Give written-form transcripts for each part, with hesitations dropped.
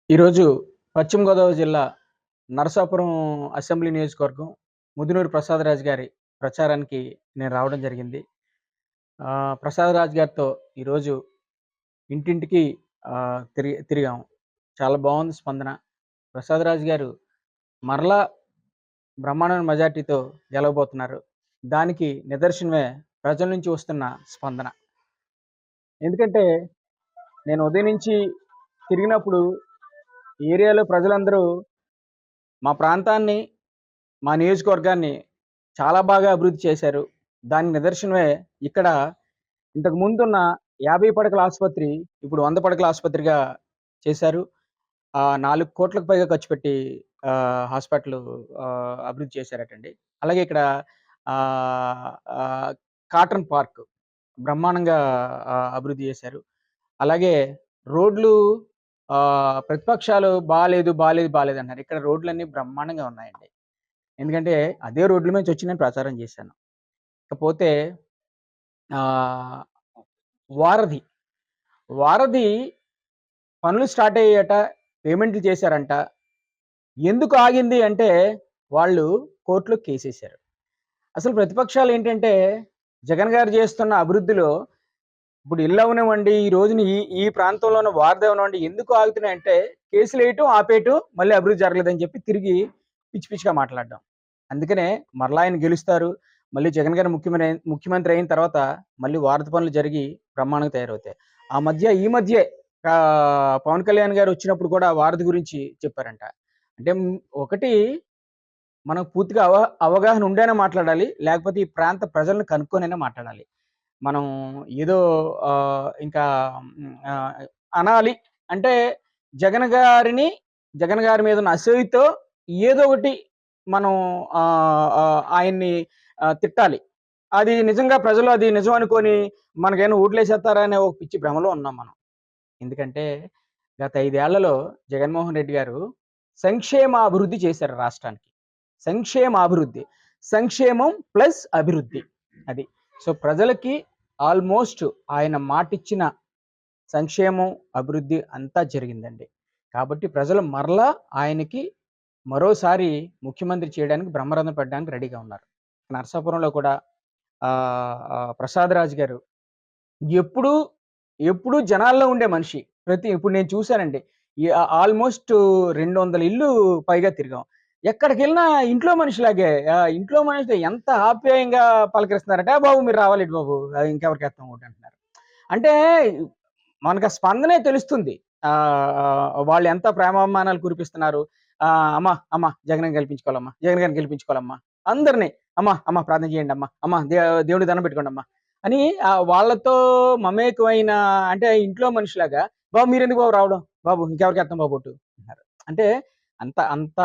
ఈరోజు పశ్చిమ గోదావరి జిల్లా నరసాపురం అసెంబ్లీ నియోజకవర్గం ముదినూరు ప్రసాదరాజు గారి ప్రచారానికి నేను రావడం జరిగింది. ప్రసాదరాజు గారితో ఈరోజు ఇంటింటికి తిరిగాం. చాలా బాగుంది స్పందన. ప్రసాదరాజు గారు మరలా బ్రహ్మాండమైన మెజార్టీతో గెలవబోతున్నారు. దానికి నిదర్శనమే ప్రజల నుంచి వస్తున్న స్పందన. ఎందుకంటే నేను ఉదయం నుంచి తిరిగినప్పుడు ఏరియాలో ప్రజలందరూ మా ప్రాంతాన్ని, మా నియోజకవర్గాన్ని చాలా బాగా అభివృద్ధి చేశారు. దానికి నిదర్శనమే ఇక్కడ ఇంతకు ముందున్న 50 పడకల ఆసుపత్రి ఇప్పుడు 100 పడకల ఆసుపత్రిగా చేశారు. 4,00,00,000కి పైగా ఖర్చు పెట్టి హాస్పిటలు అభివృద్ధి చేశారటండి. అలాగే ఇక్కడ ఆహ్, ఆహ్, కాటన్ పార్క్ బ్రహ్మాండంగా అభివృద్ధి చేశారు. అలాగే రోడ్లు ప్రతిపక్షాలు బాలేదు అన్నారు. ఇక్కడ రోడ్లన్నీ బ్రహ్మాండంగా ఉన్నాయండి. ఎందుకంటే అదే రోడ్ల మీదనుంచి వచ్చి నేను ప్రచారం చేశాను. ఇకపోతే ఆహ్, వారధి, వారధి పనులు స్టార్ట్ అయ్యాయట. పేమెంట్లు చేశారంట. ఎందుకు ఆగింది అంటే వాళ్ళు కోర్టులో కేసేశారు. అసలు ప్రతిపక్షాలు ఏంటంటే జగన్ గారు చేస్తున్న అభివృద్ధిలో ఇప్పుడు ఇల్లు అవనివ్వండి, ఈ రోజున ఈ ఈ ప్రాంతంలో ఉన్న వారధి అవనివ్వండి ఎందుకు ఆగుతున్నాయంటే కేసులేయటం, ఆపేయటం, మళ్ళీ అభివృద్ధి జరగలేదని చెప్పి తిరిగి పిచ్చి పిచ్చిగా మాట్లాడడం. అందుకనే మరలా ఆయన గెలుస్తారు. మళ్ళీ జగన్ గారు ముఖ్యమంత్రి అయిన తర్వాత మళ్ళీ వారధి పనులు జరిగి బ్రహ్మాండంగా తయారవుతాయి. ఈ మధ్యే పవన్ కళ్యాణ్ గారు వచ్చినప్పుడు కూడా వారధి గురించి చెప్పారంట. అంటే ఒకటి మనకు పూర్తిగా అవగాహన ఉండేనే మాట్లాడాలి. లేకపోతే ఈ ప్రాంత ప్రజలను కనుక్కొనైనా మాట్లాడాలి. మనం ఏదో ఇంకా అనాలి అంటే జగన్ గారి మీద ఉన్న అసూయతో ఏదో ఒకటి మనం ఆయన్ని తిట్టాలి. అది నిజంగా ప్రజలు అది నిజం అనుకోని మనకేమైనా ఓట్లేసేస్తారా అనే ఒక పిచ్చి భ్రమలో ఉన్నాం మనం. ఎందుకంటే గత 5 ఏళ్లలో జగన్మోహన్ రెడ్డి గారు సంక్షేమ అభివృద్ధి చేశారు రాష్ట్రానికి. సంక్షేమాభివృద్ధి. సంక్షేమం ప్లస్ అభివృద్ధి. అది. సో, ప్రజలకి ఆల్మోస్ట్ ఆయన మాటిచ్చిన సంక్షేమం, అభివృద్ధి అంతా జరిగిందండి. కాబట్టి ప్రజలు మరలా ఆయనకి మరోసారి ముఖ్యమంత్రి చేయడానికి బ్రహ్మరథం పట్టడానికి రెడీగా ఉన్నారు. నరసాపురంలో కూడా ప్రసాదరాజు గారు ఎప్పుడూ, ఎప్పుడూ జనాల్లో ఉండే మనిషి. ఇప్పుడు నేను చూసానండి. ఆల్మోస్ట్ 200 ఇళ్ళు పైగా తిరిగాం. ఎక్కడికెళ్ళినా ఇంట్లో మనిషిలాగే ఇంట్లో మనిషితో ఎంత ఆప్యాయంగా పలకరిస్తున్నారంటే, బాబు మీరు రావాలేంటి బాబు ఇంకెవరికేత్తాం ఓటు" అంటున్నారు. అంటే మనకు ఆ స్పందనే తెలుస్తుంది. వాళ్ళు ఎంత ప్రేమాభిమానాలు కురిపిస్తున్నారు. "అమ్మ, అమ్మ జగన్‌ని గెలిపించుకోవాలమ్మా, జగన్ గారిని గెలిపించుకోవాలమ్మా. అందరిని అమ్మ ప్రార్థన చేయండమ్మా, దేవుడికి దండం పెట్టుకోండమ్మా" అని వాళ్ళతో మమేకమైన అంటే ఇంట్లో మనిషిలాగా, "బాబు మీరెందుకు బాబు రావడం? బాబు ఇంకెవరికేత్తాం బాబు ఓటు" అంటున్నారు. అంటే అంత అంత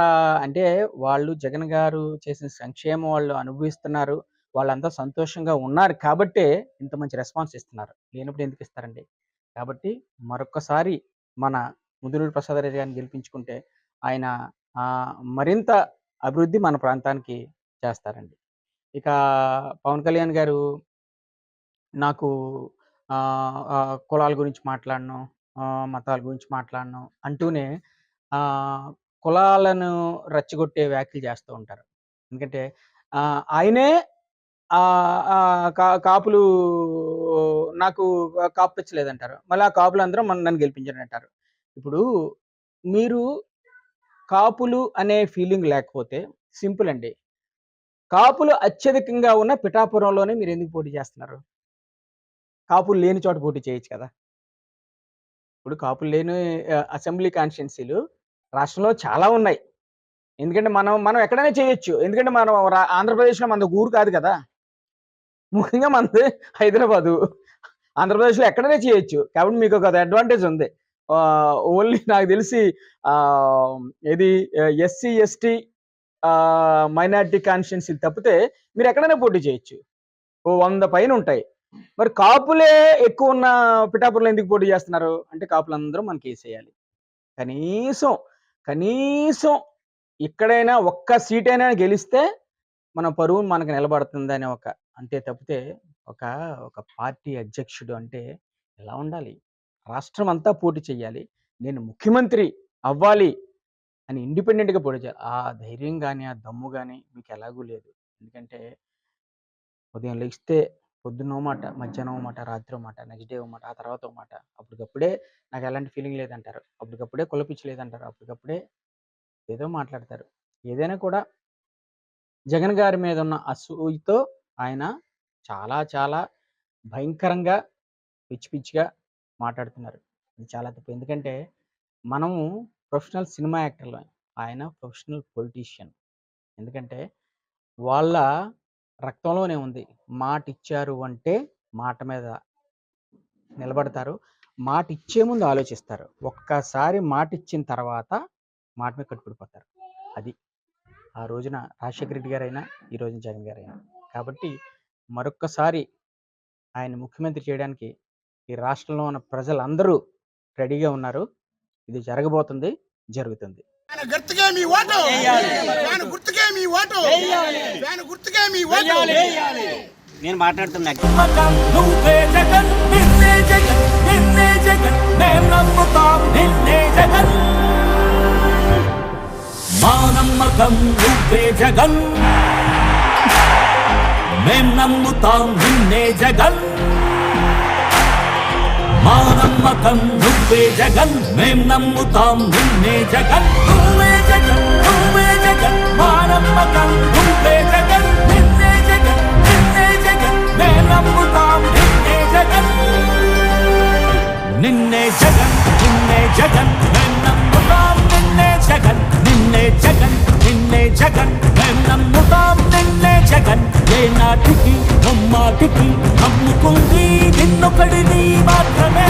అంటే వాళ్ళు జగన్ గారు చేసిన సంక్షేమం వాళ్ళు అనుభవిస్తున్నారు. వాళ్ళంతా సంతోషంగా ఉన్నారు కాబట్టే ఇంత మంచి రెస్పాన్స్ ఇస్తున్నారు. లేనప్పుడు ఎందుకు ఇస్తారండి? కాబట్టి మరొక్కసారి మన ముదినూరి ప్రసాదరాజు గారిని గెలిపించుకుంటే ఆయన మరింత అభివృద్ధి మన ప్రాంతానికి చేస్తారండి. ఇక పవన్ కళ్యాణ్ గారు నాకు కులాల గురించి మాట్లాడను, మతాల గురించి మాట్లాడను అంటూనే కులాలను రెచ్చగొట్టే వ్యాఖ్యలు చేస్తూ ఉంటారు. ఎందుకంటే ఆయనే కాపులు నాకు కాపు పిచ్చ లేదంటారు. మళ్ళీ ఆ కాపులందరూ నన్ను గెలిపించారంటారు. ఇప్పుడు మీరు కాపులు అనే ఫీలింగ్ లేకపోతే సింపుల్ అండి. కాపులు అత్యధికంగా ఉన్న పిఠాపురంలోనే మీరెందుకు పోటీ చేస్తున్నారు? కాపులు లేని చోట పోటీ చేయొచ్చు కదా! ఇప్పుడు కాపులు లేని అసెంబ్లీ కాన్స్టిట్యున్సీలు రాష్ట్రంలో చాలా ఉన్నాయి. ఎందుకంటే మనం ఎక్కడైనా చేయొచ్చు. ఎందుకంటే మనం ఆంధ్రప్రదేశ్‌లో మనది ఒక ఊరు కాదు కదా! ముఖ్యంగా మనది హైదరాబాదు. ఆంధ్రప్రదేశ్‌లో ఎక్కడైనా చేయొచ్చు. కాబట్టి మీకొక అడ్వాంటేజ్ ఉంది. ఓన్లీ నాకు తెలిసి ఏది ఎస్సీ, ఎస్టీ మైనారిటీ కాన్స్టిట్యున్సీలు తప్పితే మీరెక్కడైనా పోటీ చేయొచ్చు. ఓ 100 పైనుంటాయి. మరి కాపులే ఎక్కువున్న పిఠాపురంలో ఎందుకు పోటీ చేస్తున్నారు? అంటే కాపులందరూ మనకేసేయాలి. కనీసం, కనీసం ఇక్కడైనా ఒక్క సీటైనా గెలిస్తే మన పరువు మనకు నిలబడుతుందనే అంతే తప్పితే ఒక ఒక పార్టీ అధ్యక్షుడు అంటే ఎలా ఉండాలి? రాష్ట్రం అంతా పోటీ చేయాలి. నేను ముఖ్యమంత్రి అవ్వాలి అని ఇండిపెండెంట్‌గా పోటీ చేయాలి. ఆ ధైర్యం గాని, ఆ దమ్ము గాని మీకు ఎలాగూ లేదు. ఎందుకంటే ఉదయం లెగిస్తే పొద్దున్న ఓ మాట, మధ్యాహ్నం ఓ మాట, రాత్రి ఓ మాట, నెక్స్ట్ డే ఓ మాట, ఆ తర్వాత ఓ మాట. అప్పటికప్పుడే నాకు ఎలాంటి ఫీలింగ్ లేదంటారు. అప్పటికప్పుడే కులపిచ్చి లేదంటారు. అప్పటికప్పుడే ఏదో మాట్లాడతారు. ఏదైనా కూడా జగన్ గారి మీద ఉన్న అసూయతో ఆయన చాలా చాలా భయంకరంగా పిచ్చి పిచ్చిగా మాట్లాడుతున్నారు. ఇది చాలా తప్పు. ఎందుకంటే మనము ప్రొఫెషనల్ సినిమా యాక్టర్‌లం. ఆయన ప్రొఫెషనల్ పొలిటీషియన్. ఎందుకంటే వాళ్ళ రక్తంలోనే ఉంది. మాటిచ్చారు అంటే మాట మీద నిలబడతారు. మాటిచ్చే ముందు ఆలోచిస్తారు. ఒక్కసారి మాటిచ్చిన తర్వాత మాట మీద కట్టుబడిపోతారు. అది ఆ రోజున రాజశేఖర రెడ్డి గారైనా, ఈ రోజున జగన్ గారైనా. కాబట్టి మరొక్కసారి ఆయన్ని ముఖ్యమంత్రి చేయడానికి ఈ రాష్ట్రంలో ఉన్న ప్రజలందరూ రెడీగా ఉన్నారు. ఇది జరగబోతుంది. జరుగుతుంది. ఫ్యాను గుర్తుకే మీ ఓటు ఫ్యాను గుర్తుకే మీ ఓటు ఫ్యాను గుర్తుకే మీ ఓటు. నేను మాట్లాడుతున్నా నువ్వే జగన్ నిన్నే జగన్ నిన్నే జగన్ మేం నమ్ముతాం నిన్నే జగన్ మా నమ్మకం నువ్వే జగన్ మేం నమ్ముతాం నిన్నే జగన్ మా నమ్మకం నువ్వే జగన్ మేం నమ్ముతాం నిన్నే జగన్ నువ్వే జగన్ నువ్వే జగన్ మా నమ్మకం నువ్వే జగన్ నిన్నే జగన్ నిన్నే జగన్ మేం నమ్ముతాం నిన్నే జగన్ నిన్నే జగన్ నిన్నే జగన్ మేం నమ్ముతాం నిన్నే జగన్ నిన్నే జగన్ నిన్నే జగన్ మేం నమ్ముతాం నిన్నే జగన్ ఏ నాటికి నమ్మాటికి నమ్ముకుంది నిన్నొకడిని మాత్రమే.